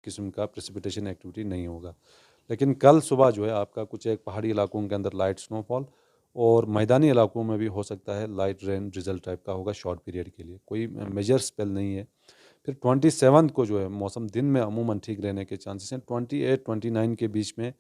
قسم کا پریسپیٹیشن ایکٹیویٹی نہیں ہوگا. لیکن کل صبح جو ہے آپ کا کچھ ایک پہاڑی علاقوں کے اندر لائٹ سنو فال اور میدانی علاقوں میں بھی ہو سکتا ہے لائٹ رین ڈرزل ٹائپ کا ہوگا شارٹ پیریڈ کے لیے, کوئی میجر سپیل نہیں ہے. پھر 27 کو جو ہے موسم دن میں عموماً ٹھیک رہنے کے چانسز ہیں. 28-29 کے بیچ میں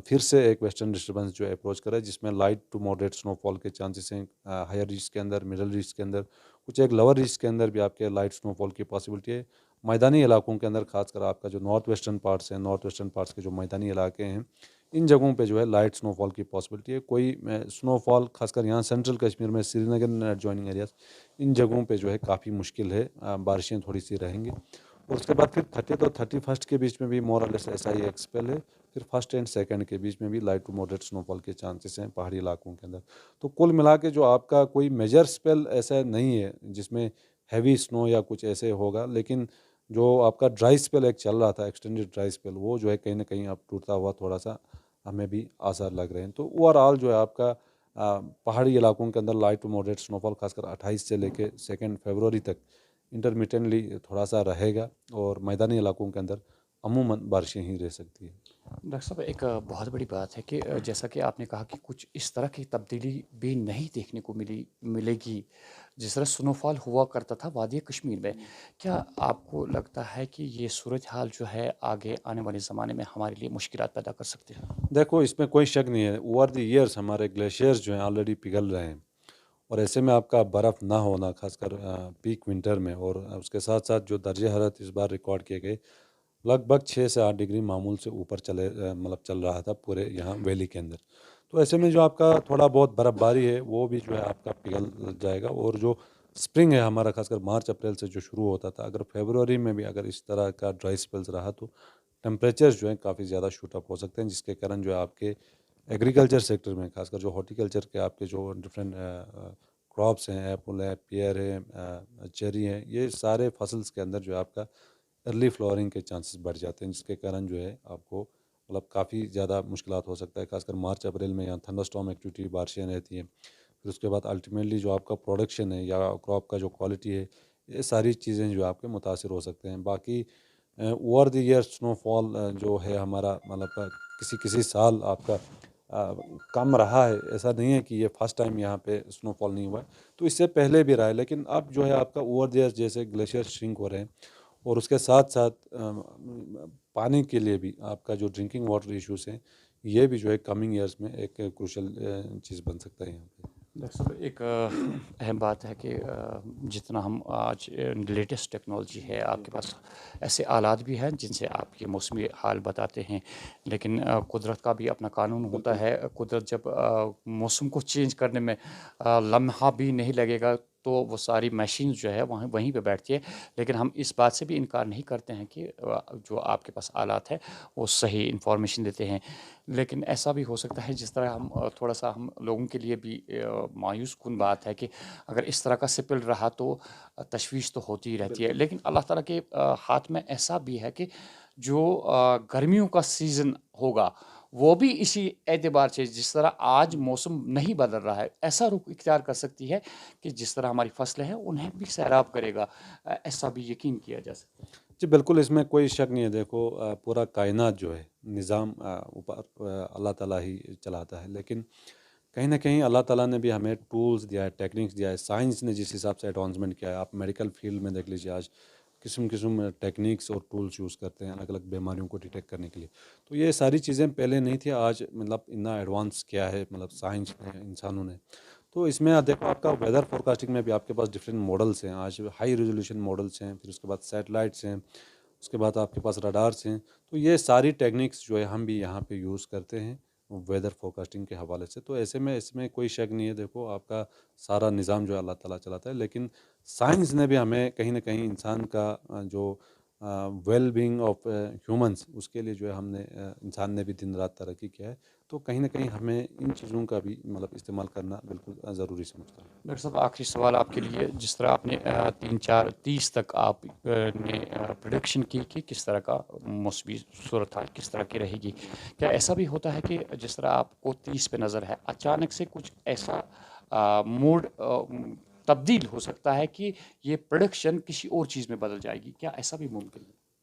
پھر سے ایک ویسٹرن ڈسٹربنس جو اپروچ کرا ہے جس میں لائٹ ٹو ماڈریٹ سنو فال کے چانسز ہیں. ہائر ریجز کے اندر, مڈل ریجز کے اندر, کچھ ایک لور ریجز کے اندر بھی آپ کے لائٹ سنو فال کی پاسبلٹی ہے. میدانی علاقوں کے اندر خاص کر آپ کا جو نارتھ ویسٹرن پارٹس ہیں, نارتھ ویسٹرن پارٹس کے جو میدانی علاقے ہیں, ان جگہوں پہ جو ہے لائٹ سنو فال کی پاسبلٹی ہے. کوئی سنو فال خاص کر یہاں سینٹرل کشمیر میں, سری نگر ایڈجوائننگ ایریاز, ان جگہوں پہ جو ہے کافی مشکل ہے, بارشیں تھوڑی سی رہیں گی. اور اس کے بعد پھر 30 اور 31 کے بیچ میں بھی مور اور لیس ایسا ہی ایک سپیل ہے. پھر 1 اینڈ 2 کے بیچ میں بھی لائٹ ٹو ماڈریٹ سنو فال کے چانسز ہیں پہاڑی علاقوں کے اندر. تو کل ملا کے جو آپ کا کوئی میجر سپیل ایسا نہیں ہے جس میں ہیوی سنو یا کچھ ایسے ہوگا, لیکن جو آپ کا ڈرائی سپیل ایک چل رہا تھا, ایکسٹینڈیڈ ڈرائی سپیل, وہ جو ہے کہیں نہ کہیں اب ٹوٹتا ہوا تھوڑا سا ہمیں بھی آثار لگ رہے ہیں. تو اوور آل جو ہے آپ کا پہاڑی علاقوں کے اندر لائٹ ٹو ماڈریٹ سنو فال خاص کر 28 سے لے کے 2 فروری تک انٹرمیٹنٹلی تھوڑا سا رہے گا, اور میدانی علاقوں کے اندر عموماً بارشیں ہی رہ سکتی ہیں. ڈاکٹر صاحب ایک بہت بڑی بات ہے کہ جیسا کہ آپ نے کہا کہ کچھ اس طرح کی تبدیلی بھی نہیں دیکھنے کو ملے گی جس طرح سنو فال ہوا کرتا تھا وادی کشمیر میں. کیا آپ کو لگتا ہے کہ یہ صورتحال جو ہے آگے آنے والے زمانے میں ہمارے لیے مشکلات پیدا کر سکتے ہیں؟ دیکھو اس میں کوئی شک نہیں ہے, اوور دی ایئرس ہمارے گلیشیئرز جو ہیں آلریڈی پگھل رہے ہیں, اور ایسے میں آپ کا برف نہ ہونا خاص کر پیک ونٹر میں, اور اس کے ساتھ ساتھ جو درجہ حرارت اس بار ریکارڈ کیے گئے لگ بھگ 6 سے 8 ڈگری معمول سے اوپر چل رہا تھا پورے یہاں ویلی کے اندر. تو ایسے میں جو آپ کا تھوڑا بہت برف باری ہے وہ بھی جو ہے آپ کا پگھل جائے گا. اور جو سپرنگ ہے ہمارا خاص کر مارچ اپریل سے جو شروع ہوتا تھا, اگر فیبروری میں بھی اگر اس طرح کا ڈرائی سپیلز رہا تو ٹمپریچرز جو ہیں کافی زیادہ شوٹ اپ ہو سکتے ہیں, جس کے کارن جو ہے آپ کے ایگریکلچر سیکٹر میں خاص کر جو ہارٹی کلچر کے آپ کے جو ڈفرینٹ کراپس ہیں, ایپل ہے, پیئر ہے, چیری ہیں, یہ سارے فصلز کے اندر جو ہے آپ کا ارلی فلاورنگ کے چانسز بڑھ جاتے ہیں, جس کے کارن جو ہے آپ کو مطلب کافی زیادہ مشکلات ہو سکتا ہے. خاص کر مارچ اپریل میں یہاں تھنڈر اسٹارم ایکٹیویٹی بارشیں رہتی ہیں. پھر اس کے بعد الٹیمیٹلی جو آپ کا پروڈکشن ہے یا کراپ کا جو کوالٹی ہے, یہ ساری چیزیں جو آپ کے متاثر ہو سکتے ہیں. باقی اوور دی ایئر سنو فال جو ہے ہمارا مطلب کسی سال آپ کا کم رہا ہے, ایسا نہیں ہے کہ یہ فرسٹ ٹائم یہاں پہ سنو فال نہیں ہوا ہے, تو اس سے پہلے بھی رہا ہے. لیکن اب جو ہے آپ کا اوور دی ایئر جیسے گلیشیئر شرنک ہو رہے ہیں, اور اس کے ساتھ ساتھ پانی کے لیے بھی آپ کا جو ڈرنکنگ واٹر ایشوز ہیں, یہ بھی جو ہے کمنگ ایئرز میں ایک کروشل چیز بن سکتا ہے یہاں پہ. ڈاکٹر صاحب ایک اہم بات ہے کہ جتنا ہم آج لیٹسٹ ٹیکنالوجی ہے آپ کے پاس ایسے آلات بھی ہیں جن سے آپ یہ موسمی حال بتاتے ہیں, لیکن قدرت کا بھی اپنا قانون ہوتا بالکل ہے. قدرت جب موسم کو چینج کرنے میں لمحہ بھی نہیں لگے گا تو وہ ساری مشینز جو ہے وہیں پہ بیٹھتی ہے. لیکن ہم اس بات سے بھی انکار نہیں کرتے ہیں کہ جو آپ کے پاس آلات ہے وہ صحیح انفارمیشن دیتے ہیں. لیکن ایسا بھی ہو سکتا ہے جس طرح ہم تھوڑا سا ہم لوگوں کے لیے بھی مایوس کن بات ہے کہ اگر اس طرح کا سپل رہا تو تشویش تو ہوتی ہی رہتی ہے. بالکل لیکن اللہ تعالیٰ کے ہاتھ میں ایسا بھی ہے کہ جو گرمیوں کا سیزن ہوگا وہ بھی اسی اعتبار سے جس طرح آج موسم نہیں بدل رہا ہے ایسا رخ اختیار کر سکتی ہے کہ جس طرح ہماری فصلیں ہیں انہیں بھی سیراب کرے گا. ایسا بھی یقین کیا جا سکتا ہے. جی بالکل, اس میں کوئی شک نہیں ہے. دیکھو پورا کائنات جو ہے نظام اوپر اللہ تعالیٰ ہی چلاتا ہے, لیکن کہیں نہ کہیں اللہ تعالیٰ نے بھی ہمیں ٹولز دیا ہے, ٹیکنیکس دیا ہے. سائنس نے جس حساب سے ایڈوانسمنٹ کیا ہے, آپ میڈیکل فیلڈ میں دیکھ لیجیے آج قسم ٹیکنیکس اور ٹولز یوز کرتے ہیں الگ الگ بیماریوں کو ڈیٹیکٹ کرنے کے لیے. تو یہ ساری چیزیں پہلے نہیں تھی, آج مطلب اتنا ایڈوانس کیا ہے مطلب سائنس نے, انسانوں نے. تو اس میں دیکھو آپ کا ویدر فورکاسٹنگ میں بھی آپ کے پاس ڈفرینٹ ماڈلس ہیں, آج ہائی ریزولوشن ماڈلس ہیں, پھر اس کے بعد سیٹلائٹس ہیں, اس کے بعد آپ کے پاس رڈارس ہیں. تو یہ ساری ٹیکنیکس جو ہے ہم بھی یہاں پہ یوز کرتے ہیں ویدر فورکاسٹنگ کے حوالے سے. تو ایسے میں اس میں کوئی شک نہیں ہے. دیکھو آپ کا سارا نظام جو ہے اللہ تعالیٰ چلاتا ہے, لیکن سائنس نے بھی ہمیں کہیں نہ کہیں انسان کا جو ویل بینگ آف ہیومنس, اس کے لیے جو ہے ہم نے انسان نے بھی دن رات ترقی کیا ہے. تو کہیں نہ کہیں ہمیں ان چیزوں کا بھی مطلب استعمال کرنا بالکل ضروری سمجھتا ہوں. ڈاکٹر صاحب آخری سوال آپ کے لیے, جس طرح آپ نے 3-4-30 تک آپ نے پروڈکشن کی کہ کس طرح کا موسمی صورتحال کس طرح کی رہے گی, کیا ایسا بھی ہوتا ہے کہ جس طرح آپ کو 30 پہ نظر ہے اچانک سے کچھ ایسا موڈ تبدیل ہو سکتا ہے کہ یہ پروڈکشن کسی اور چیز میں بدل جائے گی, کیا ایسا بھی ممکن ہے؟